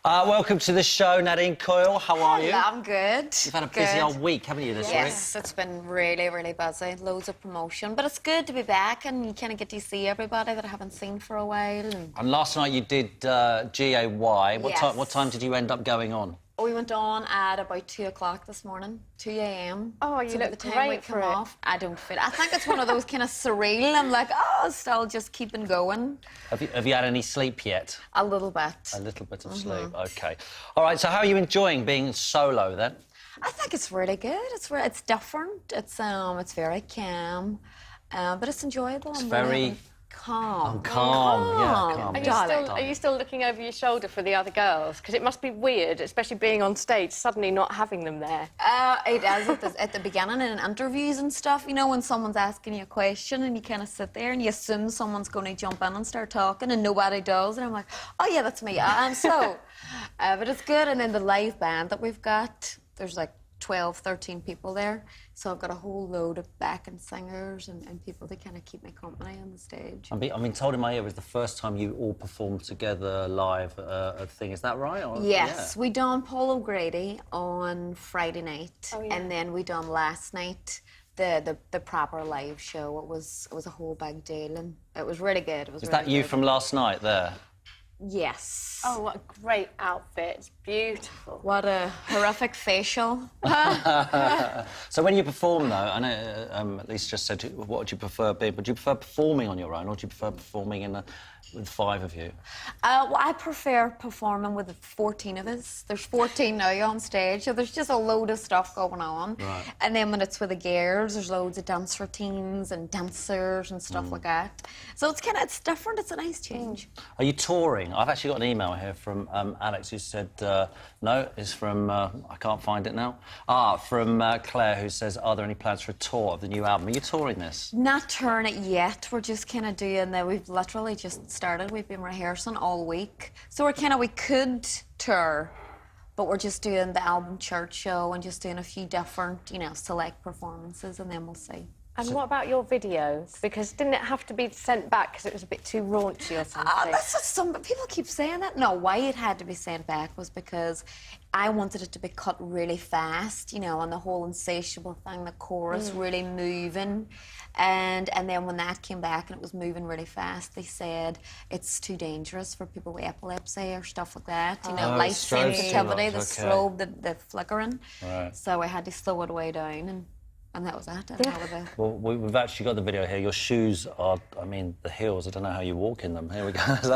Welcome to the show, Nadine Coyle. How are you? I'm good. You've had a busy old week, haven't you, this week? Yes, it's been really, really busy. Loads of promotion. But it's good to be back and you kind of get to see everybody that I haven't seen for a while. And last night you did GAY. Yes. What time did you end up going on? We went on at about 2 o'clock this morning, 2 a.m. Oh, you so look by the time great we for come it. off, I don't feel. I think it's one of those kind of surreal. I'm like, oh, still just keeping going. Have you had any sleep yet? A little bit. A little bit of sleep, OK. All right, so how are you enjoying being solo, then? I think it's really good. It's different. It's very calm, but it's enjoyable. It's I'm very... really calm. calm, yeah, calm. Are you still looking over your shoulder for the other girls? Because it must be weird, especially being on stage, suddenly not having them there. It is at the beginning in interviews and stuff, you know, when someone's asking you a question and you kind of sit there and you assume someone's going to jump in and start talking and nobody does, and I'm like, oh yeah, that's me, I'm slow. But it's good. And then the live band that we've got, there's like 12, 13 people there. So I've got a whole load of backing singers and people that kind of keep me company on the stage. I'm being told in my ear it was the first time you all performed together live a thing. Is that right? Or, yes, we done Paul O'Grady on Friday night. Oh, yeah. And then we done last night the proper live show. It was a whole big deal and it was really good. It was Is really that you good. from last night there? Yes. Oh, what a great outfit. It's beautiful. What a horrific facial. So when you perform, though, I know Lisa just said, what would you prefer being? Would you prefer performing on your own, or do you prefer performing with 5 of you? Well, I prefer performing with the 14 of us. There's 14 now on stage, so there's just a load of stuff going on. Right. And then when it's with the girls, there's loads of dance routines and dancers and stuff like that. So it's different. It's a nice change. Are you touring? I've actually got an email here from Alex who said, no, it's from, I can't find it now. From Claire, who says, are there any plans for a tour of the new album? Are you touring this? Not touring it yet. We're just kind of doing that. We've literally just started. We've been rehearsing all week. So we could tour, but we're just doing the album church show and just doing a few different, select performances, and then we'll see. And what about your videos? Because didn't it have to be sent back because it was a bit too raunchy or something? That's what people keep saying that. No, why it had to be sent back was because I wanted it to be cut really fast, and the whole insatiable thing, the chorus really moving. And then when that came back and it was moving really fast, they said it's too dangerous for people with epilepsy or stuff like that. Light strobe sensitivity, the okay. strobe, the flickering. Right. So I had to slow it way down and that was that. Well, we've actually got the video here. Your shoes are, the heels, I don't know how you walk in them. Here we go. Let's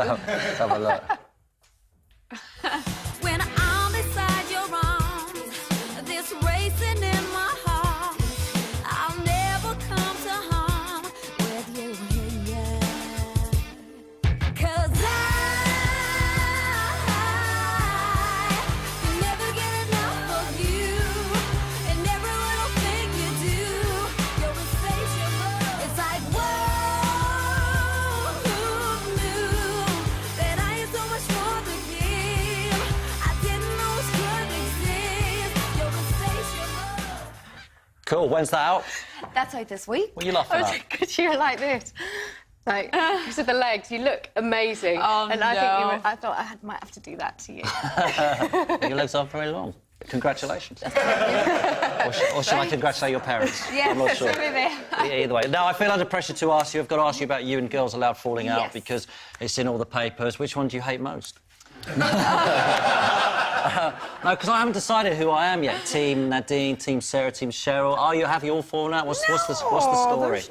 have a look. When I'm beside your arms, this racing in my heart, I'll never come to harm with you here. 'Cause I can never get enough of you, and every little thing you do, you're insatiable. It's like, whoa, who knew that I had so much more to give? I didn't know it could exist. You're insatiable. Cool, when's that out? That's out this week. What are you laughing at? Because you're like this. Like, because of the legs, you look amazing. Oh, and no. I thought I might have to do that to you. Your legs aren't very long. Congratulations. or shall I congratulate your parents? Yeah, I'm not sure. maybe. Either way. Now, I feel under pressure to ask you. I've got to ask you about you and Girls Aloud falling out Yes. because it's in all the papers. Which one do you hate most? No, because I haven't decided who I am yet. Team Nadine, Team Sarah, Team Cheryl. Have you all fallen out? What's the story?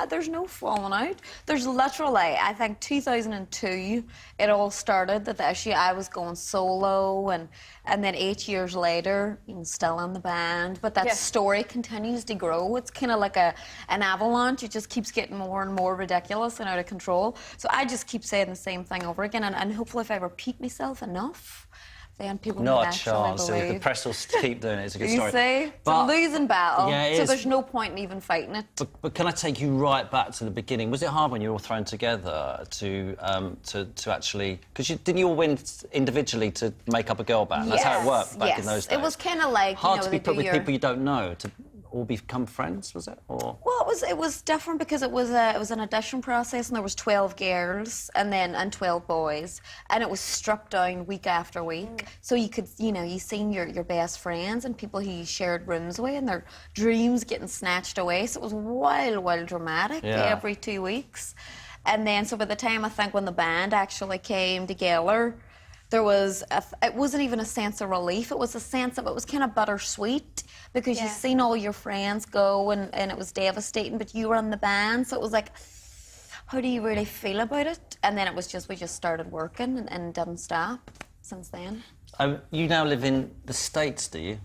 There's no falling out. There's literally, I think 2002, it all started, that the issue, I was going solo, and then 8 years later, still in the band, but that story continues to grow. It's kind of like an avalanche. It just keeps getting more and more ridiculous and out of control. So I just keep saying the same thing over again, and hopefully if I repeat myself enough, then people Not will a actually chance. believe. The press will keep doing it. It's a good You story. see? It's But- a losing battle, Yeah, it so is. there's no point in even fighting it. But can I take you right back to the beginning? Was it hard when you were all thrown together to actually... Because didn't you all win individually to make up a girl band? That's how it worked back in those days. It was kind of like, Hard to be they put do with your... people you don't know, all become friends, was it? Or Well, it was different because it was an audition process, and there was 12 girls and 12 boys, and it was stripped down week after week. So you could, you seen your best friends and people who you shared rooms with, and their dreams getting snatched away. So it was wild dramatic every 2 weeks. And then, so by the time I think when the band actually came together, there was it wasn't even a sense of relief. It was a sense of, it was kind of bittersweet because you've seen all your friends go and it was devastating, but you were in the band, so it was like, how do you really feel about it? And then it was just, we just started working and didn't stop since then. you now live in the States, do you?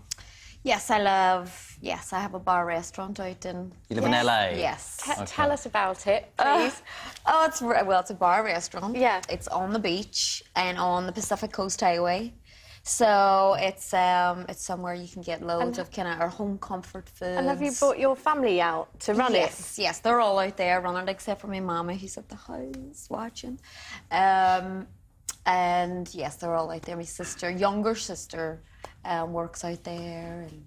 Yes, I have a bar restaurant out in... You live in LA? Yes. Tell us about it, please. It's a bar restaurant. Yeah. It's on the beach and on the Pacific Coast Highway. So it's somewhere you can get loads of kind of our home comfort foods. And have you brought your family out to run it? Yes, they're all out there running it, except for my mama, who's at the house watching. And yes, they're all out there. My younger sister, works out there, and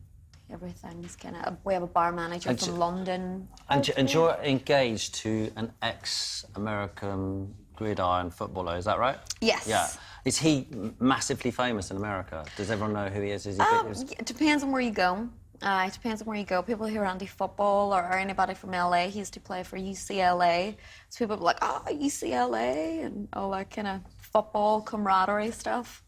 everything's kind of... We have a bar manager from London. And you're engaged to an ex-American gridiron footballer, is that right? Yes. Yeah. Is he massively famous in America? Does everyone know who he is? Is he It depends on where you go. It depends on where you go. People hear Andy football or anybody from LA. He used to play for UCLA. So people are like, oh, UCLA, and all that kind of football camaraderie stuff.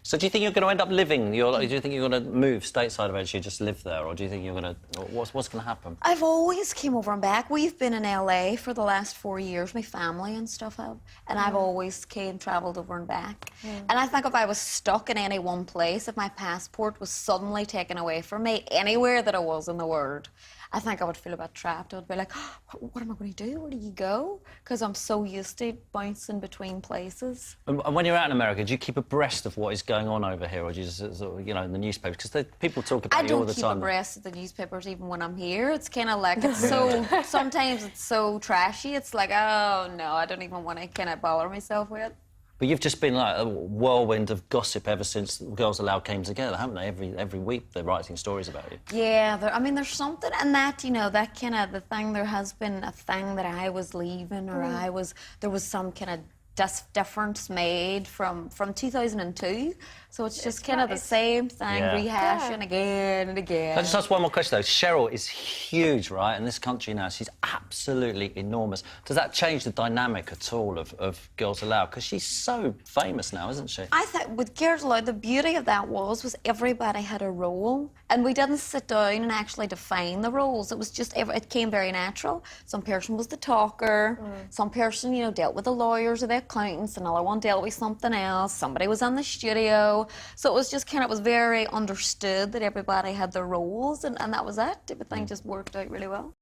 So do you think you're going to end up living? Do you think you're going to move stateside eventually, just live there, or do you think you're going to? What's going to happen? I've always came over and back. We've been in LA for the last 4 years. My family and stuff have, and I've always travelled over and back. And I think if I was stuck in any one place, if my passport was suddenly taken away from me anywhere that I was in the world, I think I would feel a bit trapped. I would be like, oh, what am I going to do? Where do you go? Because I'm so used to bouncing between places. And when you're out in America, do you keep abreast of what is going on over here, or do you just, sort of, in the newspapers? Because people talk about you all the time. I don't keep abreast of the newspapers even when I'm here. It's kind of like, it's so... Sometimes it's so trashy. It's like, oh, no, I don't even want to kind of bother myself with it. But you've just been like a whirlwind of gossip ever since Girls Aloud came together, haven't they? Every week they're writing stories about you. Yeah, there's something in that, that kind of the thing. There has been a thing that I was leaving, or there was some kind of difference made from 2002. So it's just kind of the same thing, rehashing again and again. Can I just ask one more question, though? Cheryl is huge, right? In this country now, she's absolutely enormous. Does that change the dynamic at all of Girls Aloud? Because she's so famous now, isn't she? I think with Girls Aloud, the beauty of that was everybody had a role, and we didn't sit down and actually define the roles. It was just, it came very natural. Some person was the talker, some person, dealt with the lawyers or the accountants, another one dealt with something else, somebody was in the studio. So it was just it was very understood that everybody had their roles, and that was it. Everything just worked out really well.